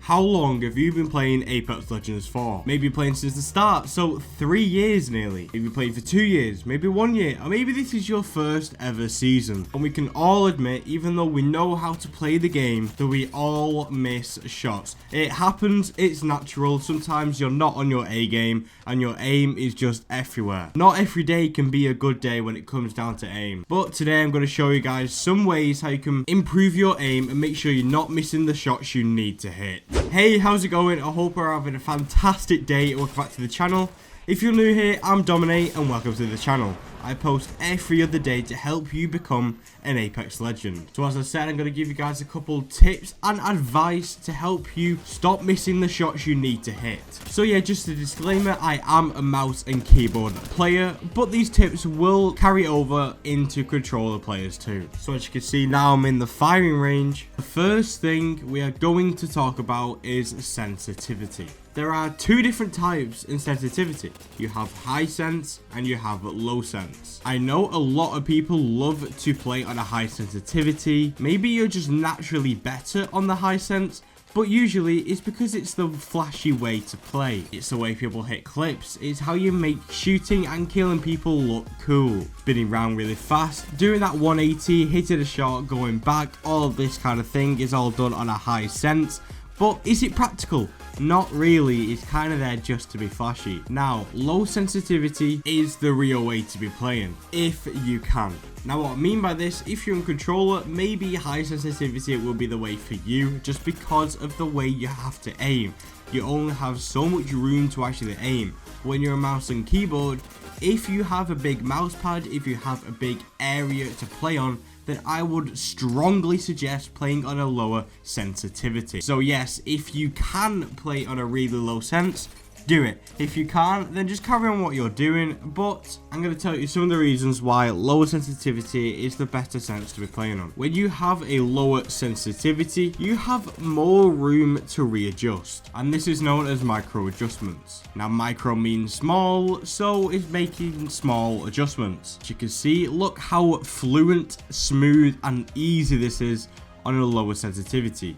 How long have you been playing Apex Legends for? Maybe playing since the start, so 3 years nearly. Maybe playing for 2 years, maybe 1 year, or maybe this is your first ever season. And we can all admit, even though we know how to play the game, that we all miss shots. It happens, it's natural. Sometimes you're not on your A game and your aim is just everywhere. Not every day can be a good day when it comes down to aim. But today I'm going to show you guys some ways how you can improve your aim and make sure you're not missing the shots you need to hit. Hey, how's it going? I hope you're having a fantastic day. Welcome back to the channel. If you're new here, I'm Dominate and welcome to the channel. I post every other day to help you become an Apex Legend. So as I said, I'm going to give you guys a couple tips and advice to help you stop missing the shots you need to hit. So yeah, just a disclaimer, I am a mouse and keyboard player, but these tips will carry over into controller players too. So as you can see now, I'm in the firing range. The first thing we are going to talk about is sensitivity. There are two different types in sensitivity. You have high sense and you have low sense. I know a lot of people love to play on a high sensitivity. Maybe you're just naturally better on the high sense, but usually it's because it's the flashy way to play. It's the way people hit clips. It's how you make shooting and killing people look cool. Spinning around really fast, doing that 180, hitting a shot, going back, all of this kind of thing is all done on a high sense. But is it practical? Not really, it's kind of there just to be flashy. Now, low sensitivity is the real way to be playing, if you can. Now what I mean by this, if you're in controller, maybe high sensitivity will be the way for you, just because of the way you have to aim. You only have so much room to actually aim. When you're a mouse and keyboard, if you have a big mouse pad, if you have a big area to play on, then I would strongly suggest playing on a lower sensitivity. So yes, if you can play on a really low sense, do it. If you can't, then just carry on what you're doing. But I'm going to tell you some of the reasons why lower sensitivity is the better sense to be playing on. When you have a lower sensitivity, you have more room to readjust, and this is known as micro adjustments. Now micro means small, so it's making small adjustments. As you can see, look how fluent, smooth and easy this is on a lower sensitivity.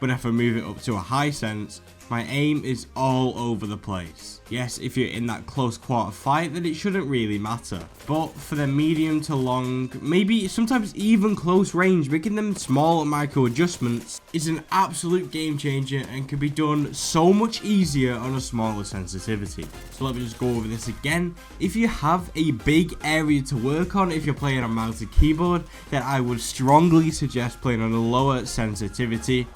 But if I move it up to a high sense, my aim is all over the place. Yes, if you're in that close quarter fight, then it shouldn't really matter. But for the medium to long, maybe sometimes even close range, making them small micro adjustments is an absolute game changer and can be done so much easier on a smaller sensitivity. So let me just go over this again. If you have a big area to work on, if you're playing on mouse and keyboard, then I would strongly suggest playing on a lower sensitivity,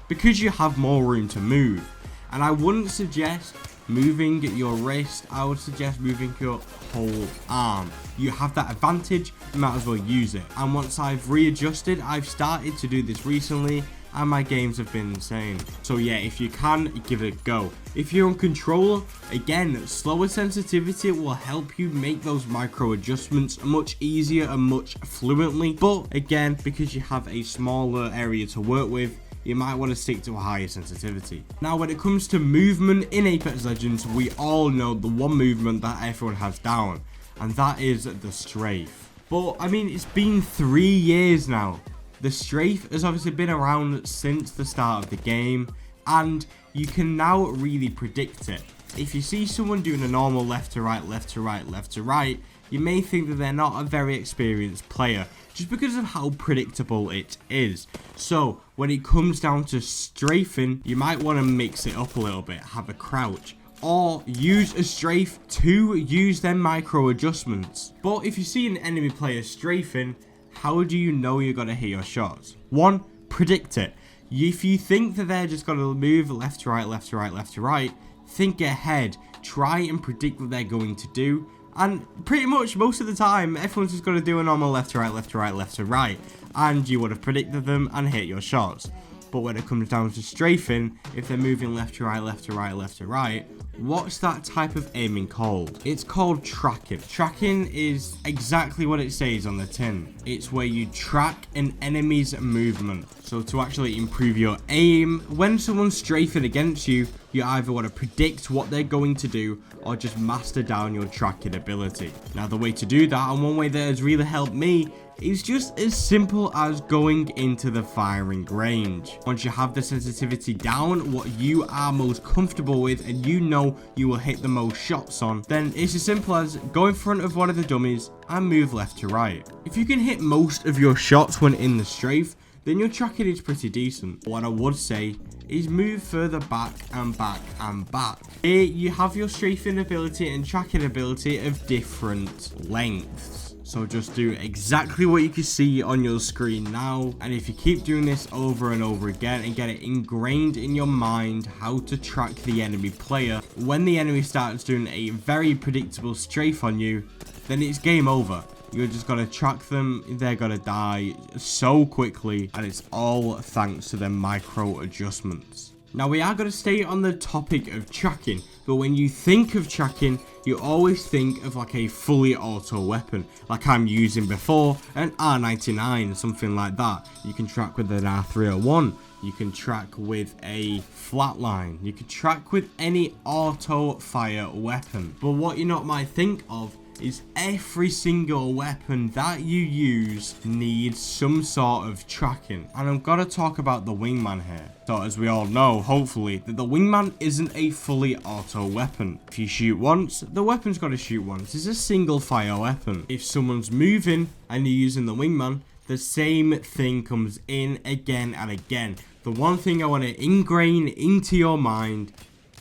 because you have more room to move. And I wouldn't suggest moving your wrist, I would suggest moving your whole arm. You have that advantage, you might as well use it. And once I've readjusted, I've started to do this recently, and my games have been insane. So yeah, if you can, give it a go. If you're on controller, again, slower sensitivity will help you make those micro adjustments much easier and much fluently. But again, because you have a smaller area to work with, you might want to stick to a higher sensitivity. Now when it comes to movement in Apex Legends, we all know the one movement that everyone has down, and that is the strafe. But I mean, it's been 3 years now. The strafe has obviously been around since the start of the game, and you can now really predict it. If you see someone doing a normal left to right, left to right, left to right, you may think that they're not a very experienced player, just because of how predictable it is. So when it comes down to strafing, you might want to mix it up a little bit, have a crouch, or use a strafe to use them micro adjustments. But if you see an enemy player strafing, how do you know you're going to hit your shots? 1, predict it. If you think that they're just going to move left to right, left to right, left to right, think ahead, try and predict what they're going to do. And pretty much most of the time, everyone's just going to do a normal left to right, left to right, left to right. And you would have predicted them and hit your shots. But when it comes down to strafing, if they're moving left to right, left to right, left to right, what's that type of aiming called? It's called tracking. Tracking is exactly what it says on the tin. It's where you track an enemy's movement. So to actually improve your aim, when someone's strafing against you, you either want to predict what they're going to do or just master down your tracking ability. Now the way to do that, and one way that has really helped me, It's just as simple as going into the firing range. Once you have the sensitivity down, what you are most comfortable with and you know you will hit the most shots on, then it's as simple as go in front of one of the dummies and move left to right. If you can hit most of your shots when in the strafe, then your tracking is pretty decent. What I would say is move further back and back and back. Here you have your strafing ability and tracking ability of different lengths. So just do exactly what you can see on your screen now. And if you keep doing this over and over again and get it ingrained in your mind how to track the enemy player, when the enemy starts doing a very predictable strafe on you, then it's game over. You're just going to track them, they're going to die so quickly, and it's all thanks to their micro adjustments. Now we are going to stay on the topic of tracking, but when you think of tracking, you always think of like a fully auto weapon, like I'm using before, an R99, something like that. You can track with an R301, you can track with a flatline, you can track with any auto fire weapon. But what you not might think of is every single weapon that you use needs some sort of tracking. And I'm gonna talk about the wingman here. So as we all know, hopefully, that the wingman isn't a fully auto weapon. If you shoot once, the weapon's gotta shoot once. It's a single fire weapon. If someone's moving and you're using the wingman, the same thing comes in again and again. The one thing I want to ingrain into your mind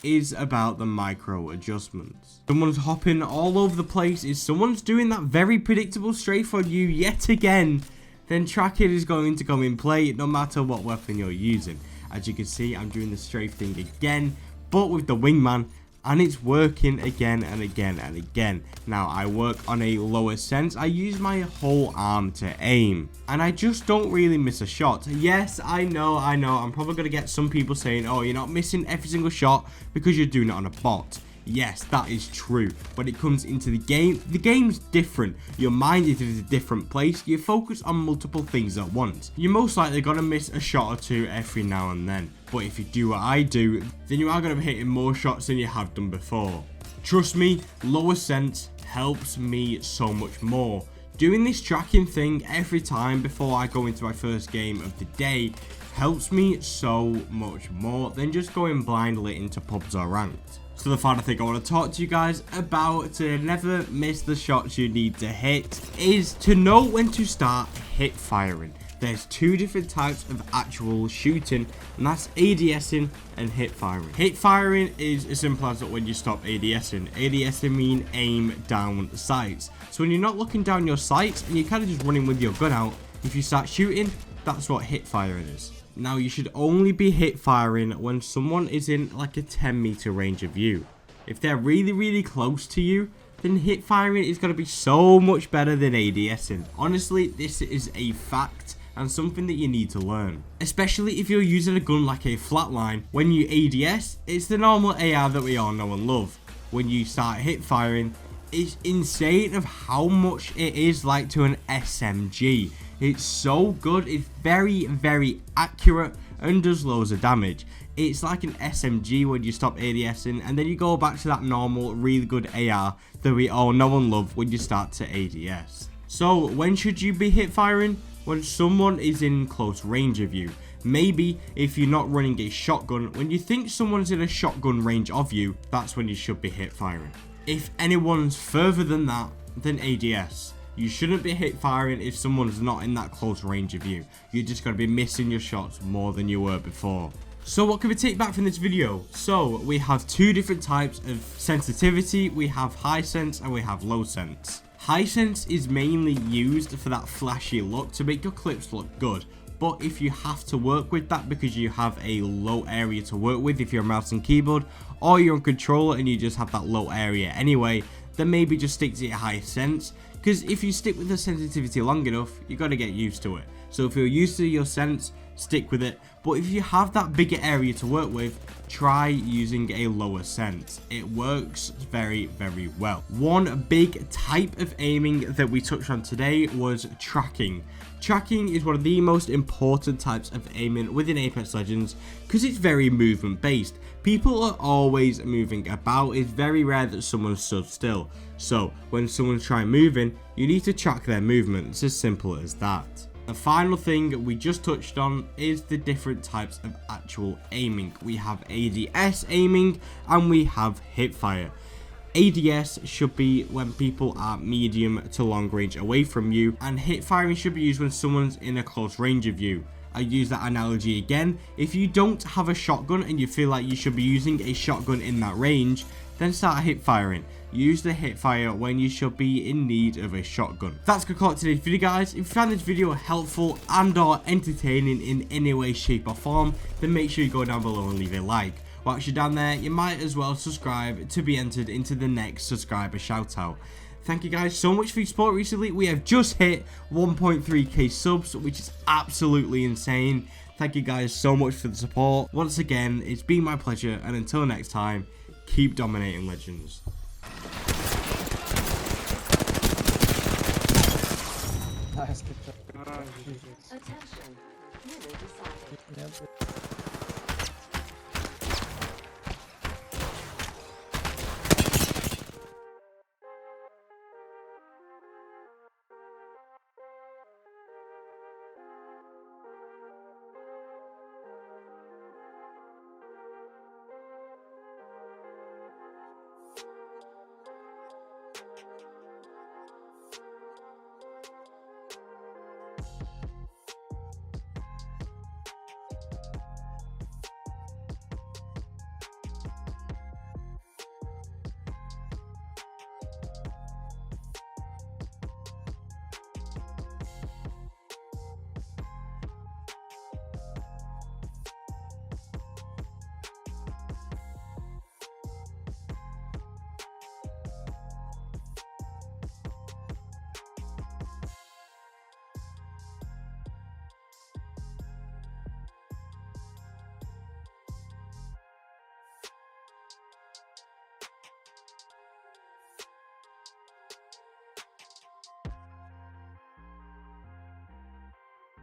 is about the micro adjustments. Someone's hopping all over the place, if someone's doing that very predictable strafe on you yet again, then tracking is going to come in play no matter what weapon you're using. As you can see, I'm doing the strafe thing again, but with the wingman, and it's working again and again and again. Now I work on a lower sense, I use my whole arm to aim, and I just don't really miss a shot. Yes, I know, I'm probably going to get some people saying, oh, you're not missing every single shot because you're doing it on a bot. Yes, that is true. When it comes into the game's different. Your mind is in a different place. You focus on multiple things at once. You're most likely going to miss a shot or two every now and then. But if you do what I do, then you are going to be hitting more shots than you have done before. Trust me, lower sense helps me so much more. Doing this tracking thing every time before I go into my first game of the day helps me so much more than just going blindly into pubs or ranked. So the final thing I want to talk to you guys about to never miss the shots you need to hit is to know when to start hip firing. There's two different types of actual shooting, and that's ADSing and hip firing. Hip firing is as simple as that when you stop ADSing. ADSing mean aim down sights. So when you're not looking down your sights and you're kind of just running with your gun out, if you start shooting, that's what hip firing is. Now you should only be hip firing when someone is in like a 10-meter range of you. If they're really close to you, then hip firing is going to be so much better than ADSing. Honestly, this is a fact and something that you need to learn. Especially if you're using a gun like a flatline. When you ADS, it's the normal AR that we all know and love. When you start hip firing, it's insane of how much it is like to an SMG. It's so good, it's very accurate and does loads of damage. It's like an SMG when you stop ADSing and then you go back to that normal, really good AR that we all know and love when you start to ADS. So when should you be hip firing? When someone is in close range of you. Maybe if you're not running a shotgun, when you think someone's in a shotgun range of you, that's when you should be hip firing. If anyone's further than that, then ADS. You shouldn't be hip firing if someone's not in that close range of you. You're just going to be missing your shots more than you were before. So what can we take back from this video? So we have two different types of sensitivity. We have high sense and we have low sense. High sense is mainly used for that flashy look to make your clips look good. But if you have to work with that because you have a low area to work with, if you're a mouse and keyboard, or you're on controller and you just have that low area anyway, then maybe just stick to your high sense. Because if you stick with the sensitivity long enough, you got to get used to it. So if you're used to your sense, stick with it. But if you have that bigger area to work with, try using a lower sense. It works very, very well. One big type of aiming that we touched on today was tracking. Tracking is one of the most important types of aiming within Apex Legends because it's very movement based. People are always moving about. It's very rare that someone stood still. So when someone's trying moving, you need to track their movement. It's as simple as that. The final thing we just touched on is the different types of actual aiming. We have ADS aiming and we have Hipfire. ADS should be when people are medium to long range away from you, and hip firing should be used when someone's in a close range of you. I use that analogy again. If you don't have a shotgun and you feel like you should be using a shotgun in that range, then start hip firing. Use the hip fire when you should be in need of a shotgun. That's gonna call it today's video, guys. If you found this video helpful and or entertaining in any way, shape or form, then make sure you go down below and leave a like. Whilst you're down there, you might as well subscribe to be entered into the next subscriber shoutout. Thank you guys so much for your support recently. We have just hit 1.3k subs, which is absolutely insane. Thank you guys so much for the support. Once again, it's been my pleasure, and until next time, keep dominating Legends. Nice. Attention. Winner decided.